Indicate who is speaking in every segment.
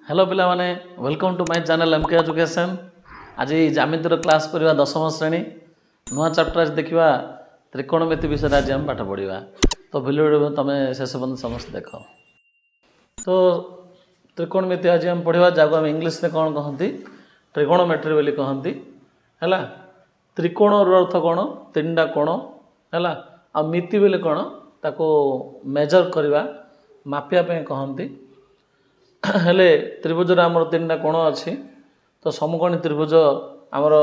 Speaker 1: Hello पिला माने welcome to my channel MK education. आज ज्यामितिर क्लास करवा दशम श्रेणी नुआ चैप्टर आज देखा त्रिकोणमिति विषय आज हम पाठ पढ़ा। तो भिडियो तुम शेष पर्यंत समस्त देख। तो त्रिकोणमिति आज हम पढ़ा जहाँ आम इंग्लीश में कौन कहती ट्रिकोणमेट्री बोली कहती है। त्रिकोण अर्थ कौन तीन टा कोण है आ मिति बोले कौन ताको मेजर करवा मापिया कहती हेले त्रिभुज आमर तीन टा कोण अच्छी तो समकोणी त्रिभुज आमर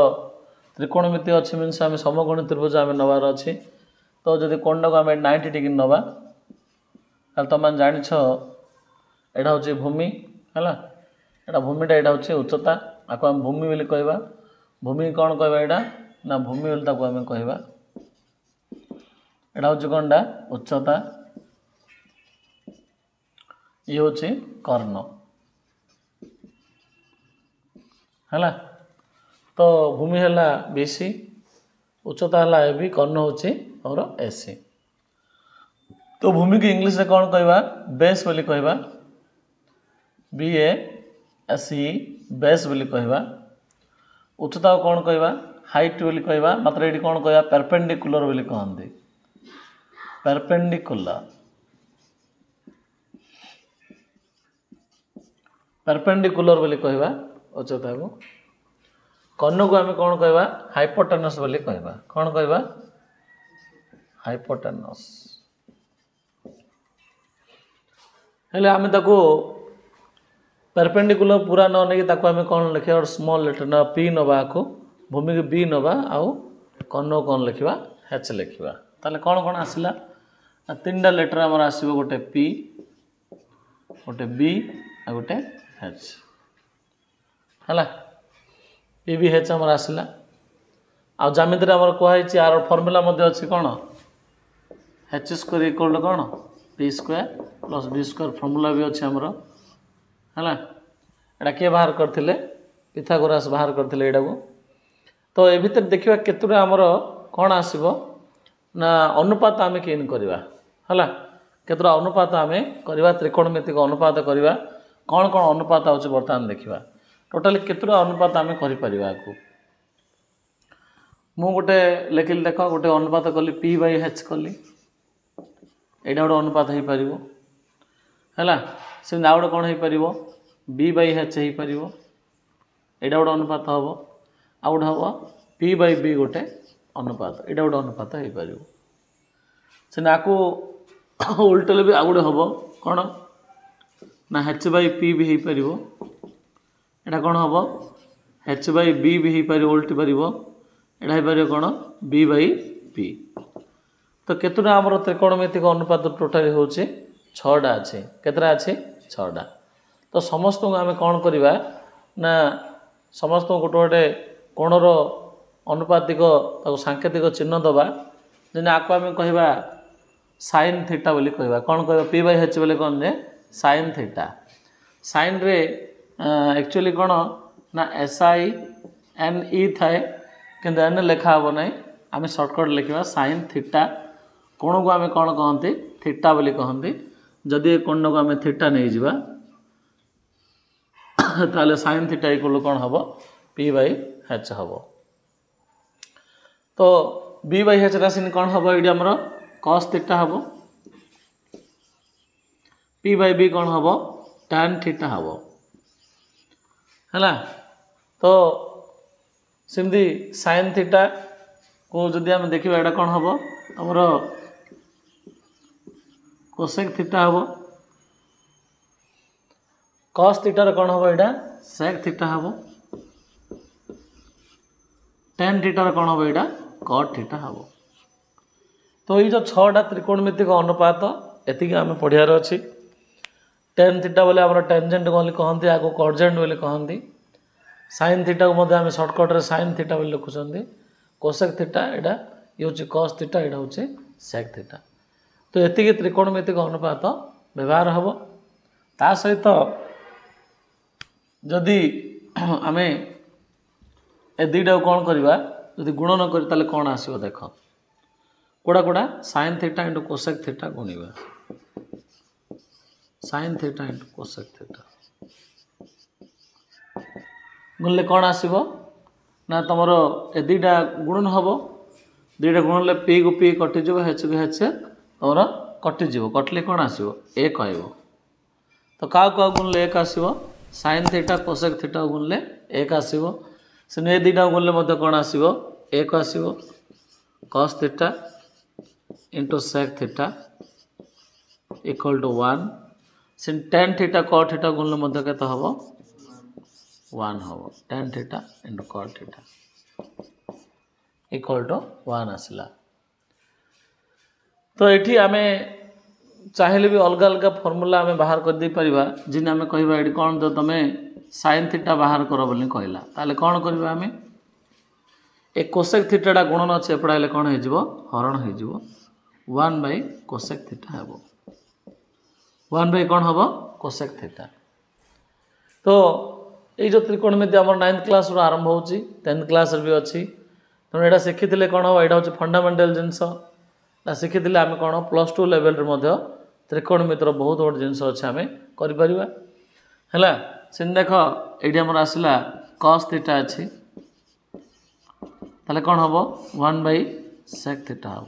Speaker 1: त्रिकोणमिति अच्छी मीनस आम समकोणी त्रिभुज आम नबार अच्छी। तो जब कोण को आम 90 डिग्री नवा तुम जान एटा हूँ भूमि है एटा भूमिटा यहाँ हूँ उच्चता आपको आम भूमि बोली कहवा। भूमि कौन कहवा यहाँ ना भूमि बोली ताको आम कहवा। एटा हूँ कौनटा उच्चता ये हूँ कर्ण है। तो भूमि है BC उच्चता है AB कर्ण हूँ और AC। तो भूमि की इंग्लिश में कौन कहवा बेस बोली कहवा BASE बेस बोली कहवा। उच्चता को कौन कहवा हाइट बोली कहवा मात्र ये कौन कहवा परपेंडिकुलर बोली कहते परपेंडिकुलर परपेंडिकुलर बोली कहवा उच्चता को। कर्ण को आम कौन कहवा हाइपोटेनस बोली कहवा कौन कहवा हाइपोटेनस। हेले आम ताको परपेंडिकुलर पूरा न नहीं ताको आम कौन लिखा और स्मॉल लेटर ना P नवा को भूमि को B नवा आउ कर्ण कौन लिखा H लिखा ताले कौन कौन आसला तीन टा लेटर आमर आसो गोटे P गोटे B आ गोटे H है PBH आमर आसला। आ ज्यामिति आमर कहुई आर फर्मूला अच्छी कौन H स्क्वायर इक्वल टू कौन P square plus B square formula भी अच्छे आमर है। एटा किए बाहर करते पिथागोरास बाहर करते यहाँ को। तो ये भितर देखा केतुटा आमर कौन आसब ना अनुपात आम केन करवा है केतुटा अनुपात आम करवा त्रिकोणमितिक अनुपात करवा कौन कौन अनुपात होची बर्तमान देखा टोटाली केतुटा अनुपात आम कर मु गोटे लिखिली देख गोटे अनुपात कली P/H कली यहाँ गोटे अनुपात हो पार है से आउ गोटे कौन हो पार B/H हो पार यहाँ गोटे अनुपात हम आउ गोटे हम P/B गोटे अनुपात यहाँ गोटे अनुपात हो पार से आपको उल्टले भी आउ गोटे हम कौन ना H/P भी हो पार यहाँ कौन हम H/B भी हो पार उल्टी पार यहाँ हो पार कौन B/P। तो केतुटा आमर त्रिकोणमितिक अनुपात टोटाली हूँ 6टा अच्छे केतटा अच्छे 6टा। तो समस्त को आम कौन करवा ना समस्त गोटे गोटे कोणर अनुपातिक सांकेतिक चिन्ह दबा जेने आपको आम कहवा साइन थीटा बोली कहवा कौन कहवा P/H बोले कौन जे साइन थीटा। साइन रे एक्चुअली कौन ना SINE थाए किंतु एन लिखा हे ना आम सर्टकट लिखा साइन थीटा कोण को आम कौन कहते थीटा बोली कहते। जदि कोण को आम थीटा नहीं जावा ताले साइन थीटा इक्वल कौन हम P/H हम। तो B/H राशि कौन हम ये आमर cos थीटा हम P/B कौन हम tan थीटा हम है। तो सिमती साइन थीटा को जदि आम देखा यहाँ कौन हम आमर कोसेक थीटा हम cos थीटार कौन हम यहाँ sec थीटा हम tan थीटार कौन हम यहाँ cot थीटा हम। तो ये जो 6टा त्रिकोणमितिक अनुपात एतिक आम पढ़ार अच्छी। tan थीटा बोले आम टेंजेंट बोली कहते आपको कॉर्जेंट बोली कहती। साइन थीटा को आम सर्टकट साइन थीटा बोली लिखुंट। कोसेक थीटा यहाँ ये हूँ cos थीटा यहाँ हूँ sec थीटा। तो ये त्रिकोणमितिक अनुपात व्यवहार हम ता सहित जदि आम ए दुईटा कौन करवा जदि गुणन कर कौन आसो देख कोड़ा कोड़ा sine theta into cosec theta गुणवा sine theta into cosec theta गुणले कौन आसो ना तुम ए दुईटा गुणन हम दुईटा गुणले पी को पी कटिज हेच को हेच तुम कटिज कटिले कौन आसो एक आयो तो क्या क्या गुणले एक आसो साइन थीटा कोसेक थीटा गुणले एक आसो से ए दुईटा गुणले कौन आसो एक आसो cos theta into sec theta equal to 1 से tan थीटा cot थीटा गुणले केते हम 1 हम tan theta into cot theta equal to 1 आसला। तो ये आम चाहिए भी अलग अलग फॉर्मूला आम बाहर कर दे परिबा जिन आम कहबा ये कौन तो तुम साइन थीटा बाहर कर बोली कहला ताले कौन करबा आम ए कोसेक थीटाटा गुणन अच्छे एपड़ा कौन हो हरण हो 1 बाय कोसेक थीटा हे 1 बाय कौन हम कोसेक थीटा। तो ये जो त्रिकोणमिति आम 9th क्लास आरंभ हो 10th क्लास भी अच्छी तेणु यहाँ शिखी कौन हम यहाँ हूँ फंडामेंटाल जिनस शिखी आम कौन +2 लेवल त्रिकोणमितिर बहुत बड़ जिनस अच्छे आम कर से देख ये आमर आसला कॉस थीटा अच्छी ताले कौन हम 1 बाय सेक थीटा हम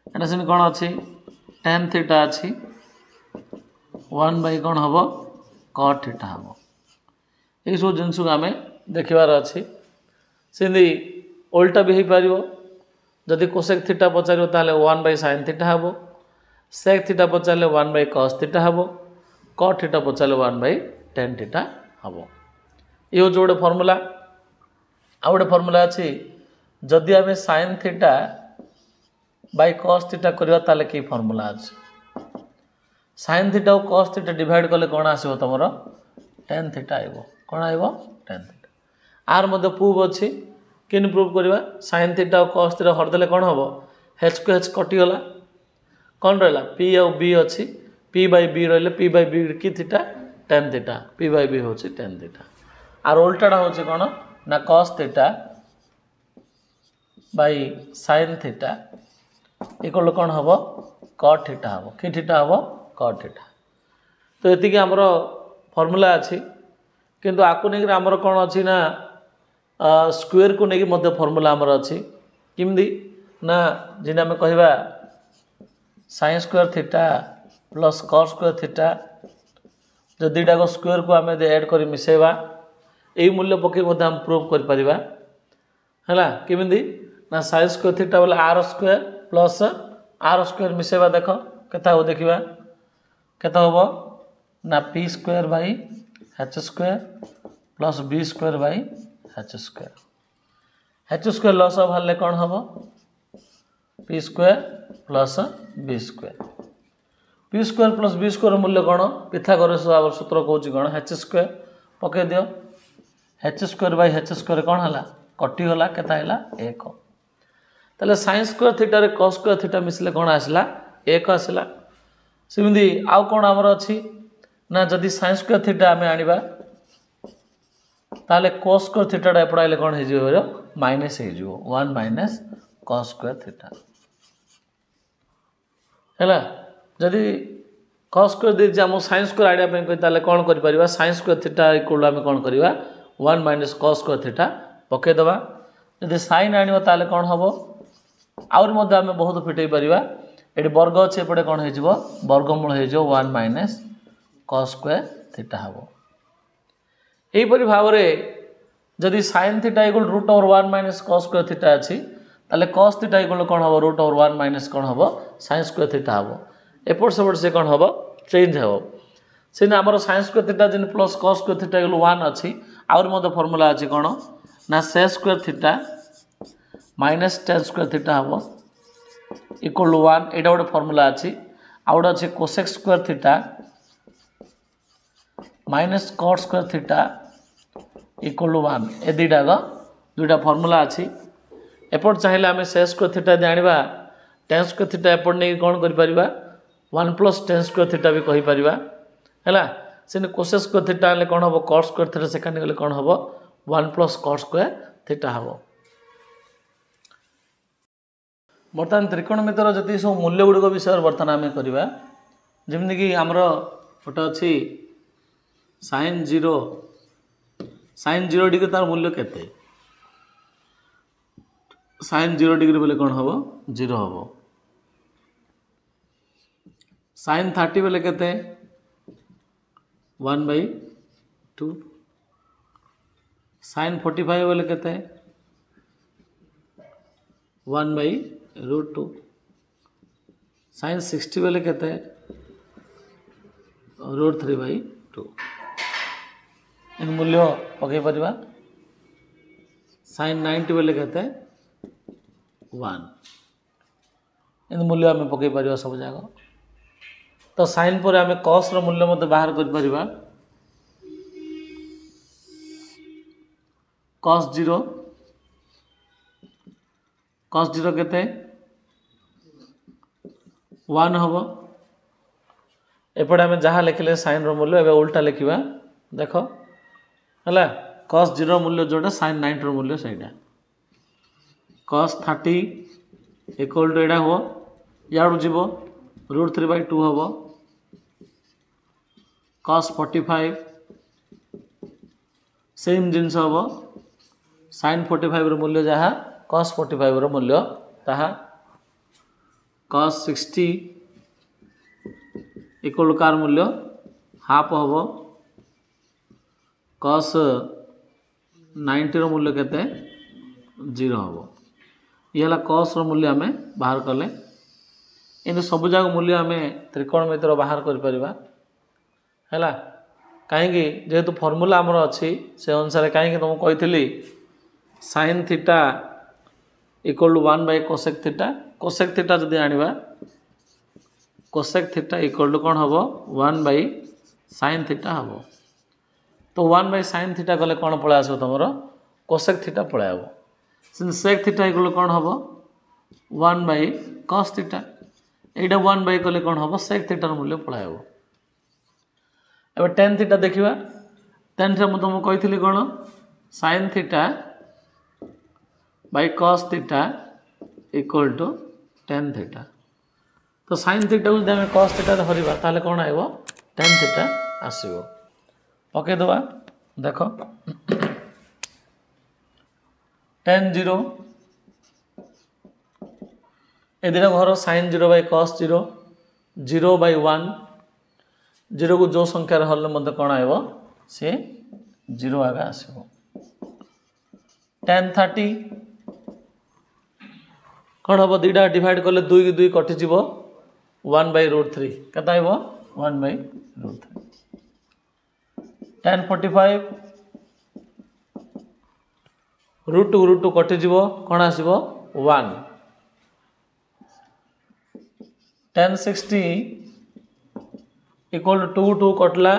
Speaker 1: एटा से कौन अच्छी tan थीटा अच्छी 1 बाय कौन हम cot थीटा हम ये सब जिनस को आम देखार अच्छी से उल्टा भी हो पार जदि कोसेक थीटा पचार ताले 1 बाय साइन थीटा हम सेक थीटा पचारे 1 बाय कॉस थीटा हम cot थीटा पचारे 1 बाय tan थीटा हम ये हूँ गोटे फॉर्मूला आ गोटे फॉर्मूला अच्छी जदि आम sine theta by cos theta करवा ताले कि फॉर्मूला अच्छे साइन थीटा और कॉस थीटा डिवाइड कले कौन आसो तुम tan थीटा आइब कौन आइब tan थीटा आर मध्य प्रूफ अच्छी किन प्रूफ करवा साइन थीटा और कॉस थीटा हरदेले कौन हम हेच को हेच कटिगला कौन रहा पी आ बी अच्छी पी बाय बी रही पी बाय बी कि theta tan theta p by b हूँ tan थीटा आर उल्टाटा हूँ कौन ना cos theta by sine theta equal कौन हम cot थीटा हम कि थीटा हम cot थीटा। तो ये आमर फॉर्मूला अच्छी किंतु आपको नहीं आमर कौन अच्छी ना स्क्वायर को लेकिन मध्य फॉर्मूला आमर अच्छी किमदी ना जिन आम कहवा sign square theta plus cos square theta जो दुईटा को स्क्वायर को आम ऐड कर मिसेवा यही मूल्य पकई हम प्रूव करा किमती ना साइन स्क्वायर थीटा बोले R square plus R square मिसेवा देख केता हो देखा केता हम ना P square by H square plus B square by H square लॉस बाहर कौन हम P square plus B square P square plus B square मूल्य कौन पिथागोरस सूत्र कौच कौन एच स्क्वायर पकई दियो H square by H square कौन है कटिगला केता है 1 ताले साइन स्क्वायर थीटा रे cos स्क्वायर थीटा मिसले कौन आसला 1 आसला सेमती आउ कौन आमर अच्छी ना जदि साइन स्क्वायर थीटा आम आनिबा ताले cos स्क्वायर थीटा एपड़ा कौन हो माइनस हो 1 माइनस cos स्क्वायर थीटा है जदि cos स्क्वायर दे आम साइन स्क्वायर आइडिया कही कौन कर साइन स्क्वायर थीटा इक्वल आम कौन करवा 1 माइनस cos स्क्वायर थीटा पकईदबा जदि साइन आने ताले कौन हम आउरी मध्य आम बहुत फिटई पार ये वर्ग अच्छे एपटे कौन हो वर्गमूल हो 1 माइनस cos स्क्वायर थीटा हम यहीपरि भाव में जदि sign theta equal √1 minus cos square theta अच्छी ताले cos थीटा इक्वल कौन हम √1 माइनस कौन हम साइन स्क्वायर थीटा हम एपट सेपट से कौन हम चेंज हो से आमर साइन स्क्वायर थीटा जिन plus cos square theta equal 1 अच्छी आउरी मध्य फॉर्मूला अच्छी कौन ना sec square theta minus tan square theta हम इक्वल 1 एटा गोटे फॉर्मूला अच्छी आउ गोटे अच्छे cosec square theta minus cot square theta equal 1 ए दुईटा फॉर्मूला अच्छी एपट चाहिए आम सेक स्क्वायर थीटा जाना tan स्क्वायर थीटा एपट नहीं कौन कर 1 प्लस tan स्क्वायर थीटा भी कहीपर है से कोसेक स्क्वायर थीटा कौन हम cot स्क्वायर थीटा सेकेंड गले कौन हम 1 प्लस cot स्क्वायर थीटा हम बर्तमान त्रिकोणमितिर जी सब मूल्य गुड़िक विषय बर्तमान आम करवा जमीक आमर गोटे अच्छी sin 0 sin 0 डिग्री तार मूल्य केते sin 0 डिग्री बोले कौन हम 0 हम sin 30 बोले केते 1/2 sin 45 बोले केते 1/√2 sin 60 बोले केते √3/2 इन मूल्य पकई परिबा sin 90 बोले केते 1 इन मूल्य आम पकई परिबा सब जाक तो sin पर आम cos रो मूल्य मते बाहर कर परिबा cos 0 केते 1 हम एपटे आम जहाँ लिखिले sin रो मूल्य एबे उल्टा लिखिबा देख है cos 0 मूल्य जोटा sin 90 मूल्य सहीटा cos 30 इक्वल टू एटा हो याडू जीव √3/2 हम cos 45 सेम जिनस हम sin 45 रो मूल्य जहाँ cos 45 रो मूल्य ताहा cos 60 इक्वल टू कार मूल्य हाफ हम cos 90 रो मूल्य केते 0 हम ये cos रो मूल्य आम बाहर कले इन सब जाक मूल्य आम त्रिकोणमितिर बाहर कर परिबा हैला कहीं जेहेतु फॉर्मूला आमर अच्छी से अनुसार कहीं तुमको कही sin theta equal to 1/cosec theta जदि आनिबा cosec थीटा इक्वल टू कौन हम 1/sin थीटा हम तो 1/sin थीटा कले कौन पलि आसो तुम cosec थीटा पलि आब sec थीटा इक्वल कौन हम 1/cos थीटा एटा 1 कले कौन हम sec थीटार मूल्य पलि आब एबे tan थीटा देखिबा tan थीटा मु तुमको कही कौन sin theta by cos theta equal to tan theta तो sin थीटा को जब cos थीटा धरिबा ताले कौन आइबो tan थीटा आसीबो पके दबा देखो tan 0 ए दिन घर sin 0/cos 0 0/1 0 को जो संख्यार हल मत कौन आइबो से 0 आगे आसीबो tan 30 कौन हम दुईटा डिवाइड कले 2 की 2 कटिज 1/√3 केते आइबो 1/√3 tan 45 √2 कटिज कौन आसीबो 1 tan 60 इक्वल टू 2 कटला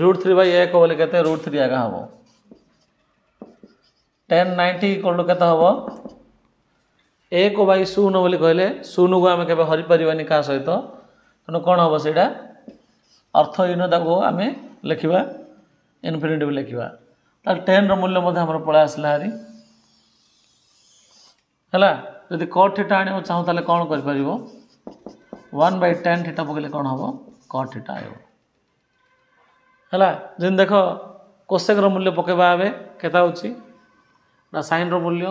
Speaker 1: √3/1 बोले केते √3 आगे हम tan 90 इक्वल टू केते हम 1/0 बोली कहले 0 को आम के हरि पारिबानी का सहित तेणु कौन हम से अर्थहीनता को आम लिखा इनफिनिटिव लिखा ताल 10 रो मूल्य आम पलि आसला हारी है जदि cot थीटा आने चाहूँ ताले कौन कर 1/tan थीटा पकड़े कौन हम cot थीटा आयो है जिन देख cosec रो मूल्य पकेबा आबे केता होची ना sin रो मूल्य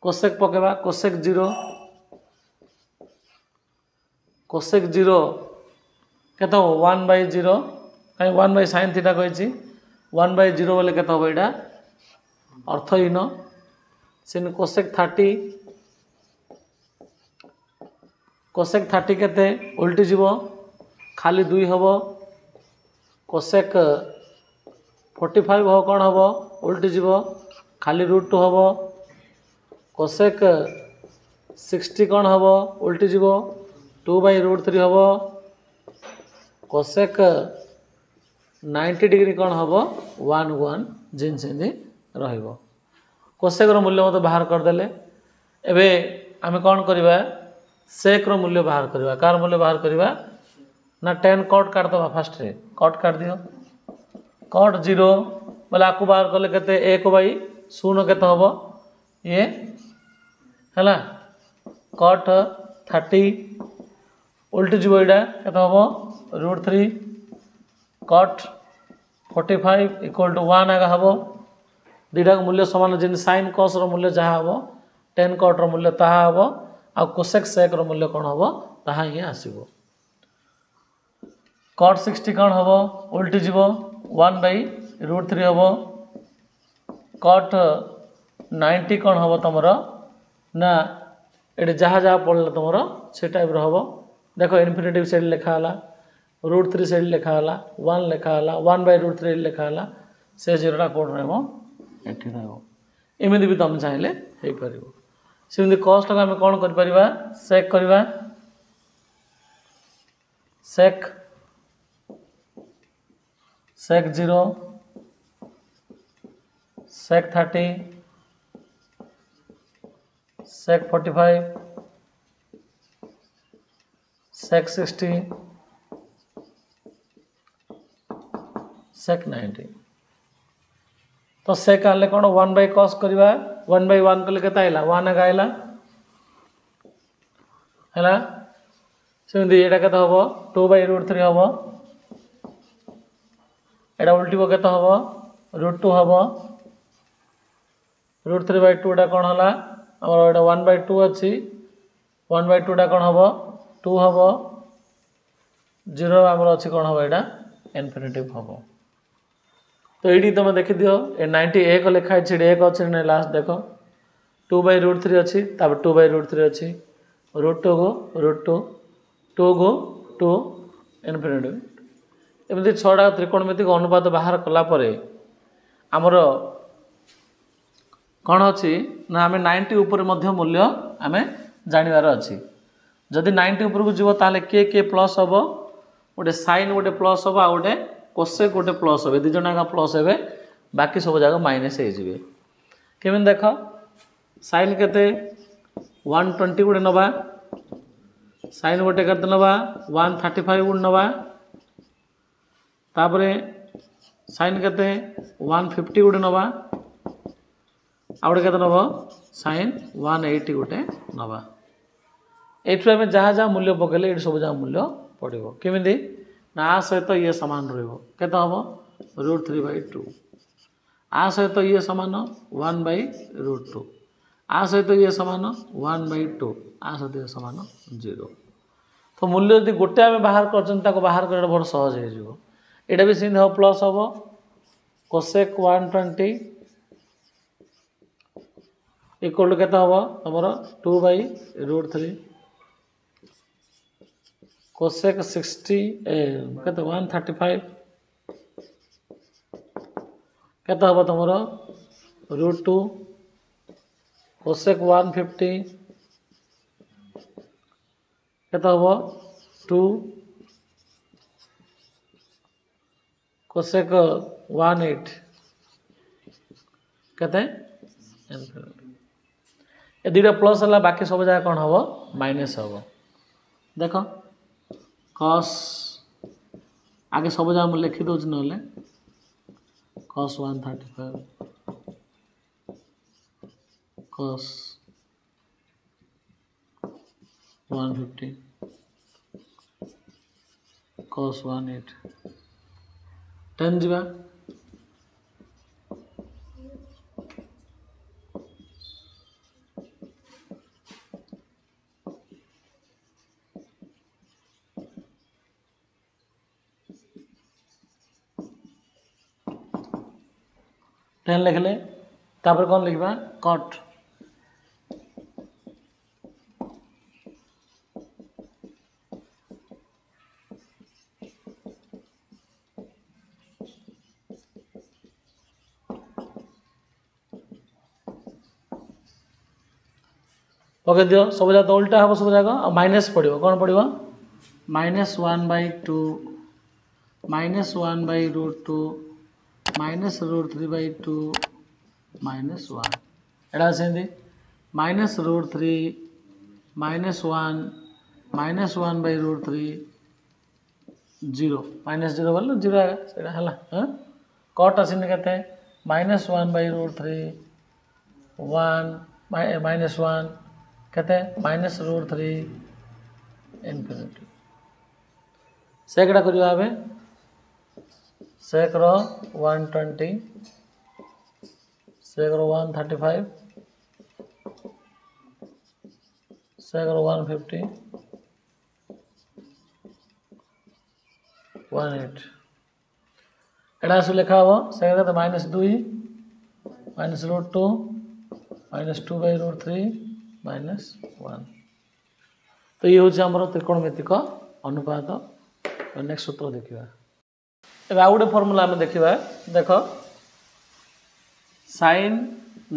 Speaker 1: cosec पकेबा cosec 0 केता हो 1/0 कहीं 1/sin थीटा कही 1/0 बोले केता हो एटा अर्थहीन सिन cosec 30 केते उल्टी जीव खाली 2 हम cosec 45 हो कौन हम उल्टी जीव खाली √2 हम cosec 60 कौन हम उल्टी जीव 2/√3 हम cosec 90 डिग्री कौन हम 1 जिन से रहिबो cosec रो मूल्य मत बाहर करदेले एबे आमे कौन करवा sec रो मूल्य बाहर करवा कार मूल्य बाहर करवा ना tan cot काट दबा फास्ट रे cot काट दियो cot 0 बोले आपको बाहर कले केते 1/0 केते हबो ये हला cot 30 उल्टी जीव एटा केते हबो √3 कट 45 इक्वल टू 1 आगे हम दुटा मूल्य सामान जमी साइन कस मूल्य जहाँ हम टेन कट मूल्य ताहा हम आ कोसेक सेक मूल्य कौन हम ताहा ही आसब कट 60 कौन हम उल्टी जीव 1/√3 हम कट 90 कौन हम तुम ना ये जहाँ जहाँ पढ़ला तुम से टाइप हम देख इनफिनिटिव से लिखाला √3 से लिखाला 1 लिखाला 1/√3 लिखाला से जीरोटा कौन रही एमती भी तुम चाहिए हो पार सेमती कस्ट को आम कौन कर सेक करवा सेक सेक 0 सेक 30 सेक 45 सेक 60 सेक 90 तो सेक आने कौन 1/cos करवा 1/1 कले के आइला 1 आगे आइला है सेमती यहाँ के हम 2/√3 हम एटा उल्टी के हम √2 हम √3/2 कौन है आमर 1/2 अच्छी 1/2 कौन हम 2 हम 0 आमर अच्छी कौन हम यहाँ इनफिनिटिव हम तो ये तुम देखी दियो ए 91 लिखाई एक अच्छे ना लास्ट देख 2/√3 अच्छी 2/√3 अच्छी √2 को √2 2 को 2 इनफिनिटिव एमती 6टा त्रिकोणमितिक अनुपात बाहर कलापर आमर कौन अच्छी ना आम 90 उपर मूल्य आम जानवर अच्छी जदि 90 उपरकू जीव ताले किए प्लस हम गोटे साइन गोटे प्लस हम आ गोटे कोसेक गोटे प्लस हे दुज आगे प्लस हे बाकी सब जगह माइनस हो केमी देख साइन के 120 गोटे नवा साइन गोटे के नवा 135 गोटे नवा तापर साइन के 150 गोटे नवा आ गोटे के नब साइन 180 गोटे नवा एठू आम जहाँ जहाँ मूल्य पकड़े ये सब जगह मूल्य पड़ो केमी ना आ सहित ये सामान रही हम √3/2 आ सहित ये सामान 1/√2 आ सहित ये सामान 1/2 आ सहित ये सामान 0 तो मूल्य यदि गोटे आम बाहर कर बाहर कर बहुत सहज हो यहाँ भी सीधे हम प्लस हम कोसेक 120 इक्वल के हम तुम 2/√3 कोसेक 60 के 135 के हम तुम √2 कोसेक 150 के हम 2 कोसेक 180 कहते ये दुटा प्लस है बाकी सब जगह कौन हम माइनस हम देख कस आगे सब जगह मुझे लिखी दूसरी ना कस 135 कस 150 कस 180 10 जीवा टेन लिखले तापर कौन लिखा कट पकड़ दियो सब जगह तो उल्टा हम सब जगह माइनस पड़ो कौन पड़ो -1/2 -1/√2 -√3/2 -1 एटा सेमती -√3 -1 -1/√3 0 -0 बोल 0 आएगा है कट आसनी के -1/√3 1 -1 कहते -√3 इनफिनिटी से कड़ा करवा सेक रो 120 सेक रो 135 सेक रो 150 180 एटा सब लिखा हम सेक तो -2 -√2 -2/√3 -1 तो ये हूँ आम त्रिकोणमितिक अनुपात। नेक्स्ट सूत्र देखा ए आउ गोटे फर्मूला आम देखा देख sin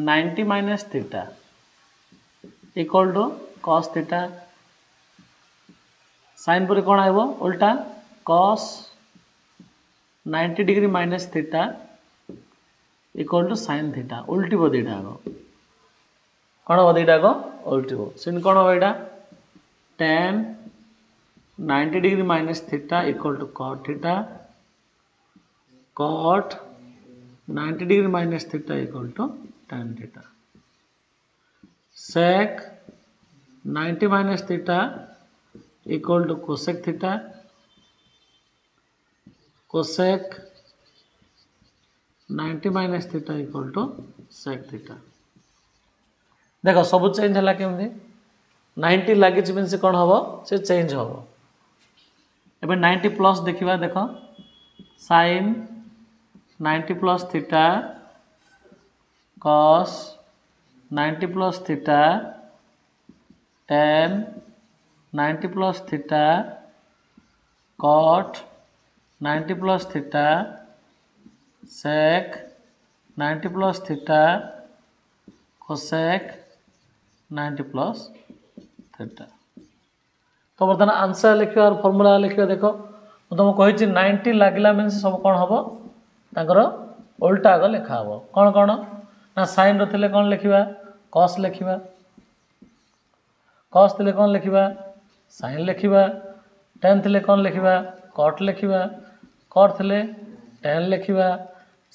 Speaker 1: 90 minus theta equal to cos theta sine पर कौन आइब उल्टा cos 90 degree minus theta equal to sin theta उल्टीब दीटा आग कौन हम दीटा आग उल्टीब सिन कौन हम यहाँ tan 90 degree minus theta equal to cot theta cot 90 degree minus theta equal to tan theta sec 90 minus theta equal to cosec theta cosec 90 minus theta equal to sec theta देख सब चेंज है केमती 90 लगी mean से कौन हम से change हम एवं 90 प्लस देखा देख sin 90 plus theta cos 90 plus theta tan 90 plus theta cot 90 plus theta sec 90 plus theta cosec 90 plus theta तो बर्तमान आंसर लिखा और फॉर्मूला लिखा देख तुमको कही 90 लगला मीन सब कौन हम तांकर उल्टा आग लिखा हम कौन कौन ना साइन रे कौन लिखा cos लिखा cos थे कौन लिखा साइन लिखा tan थे कौन लिखा cot लिखा cot थे tan लिखा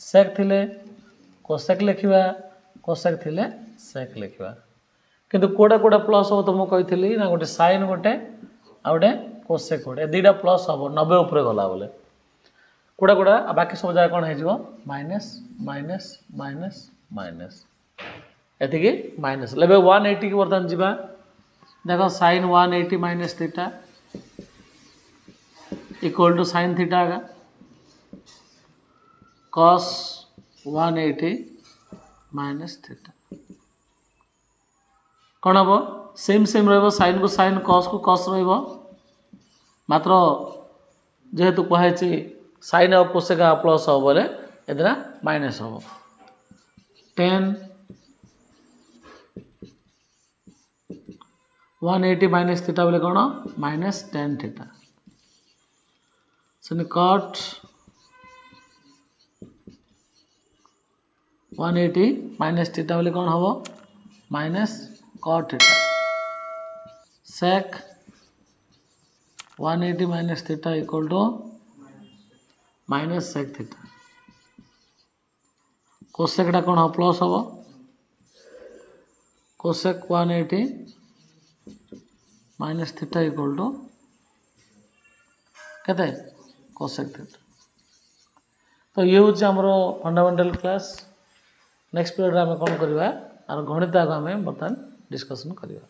Speaker 1: sec थे cosec लिखा cosec थे sec लिखा किंतु कोड़ा कोड़ा प्लस हम तुमको कही ना गोटे साइन गोटे आ गोटे कोसेक गोटे दुटा प्लस हम 90 उपर गला बोले कोड़ा कोड़ा बाकी सब जगह कौन हो माइनस माइनस माइनस माइनस एतिकी माइनस लेबे 180 की बर्तमान जीवा देखो sine 180 minus theta equal to sine theta आगा cos 180 माइनस थीटा कौन हम सेम सेम रन को साइन कस को कस मात्र जेहेतु कहे साइन और कोसेक प्लस हम बोले एदिना माइनस हम 10 180 माइनस थीटा बोले कौन माइनस tan थीटा से कट 180 माइनस थीटा बोले कौन हम minus cot theta sec 180 minus theta equal to minus sec theta cosec टा कौन हम प्लस हम cosec 180 minus theta equal to केते cosec थीटा तो ये हूँ आमर फंडामेंटल क्लास नेक्स्ट पीरियड आम कौन करवा और गणित आगे आम बर्तमान डिस्कसन करवा।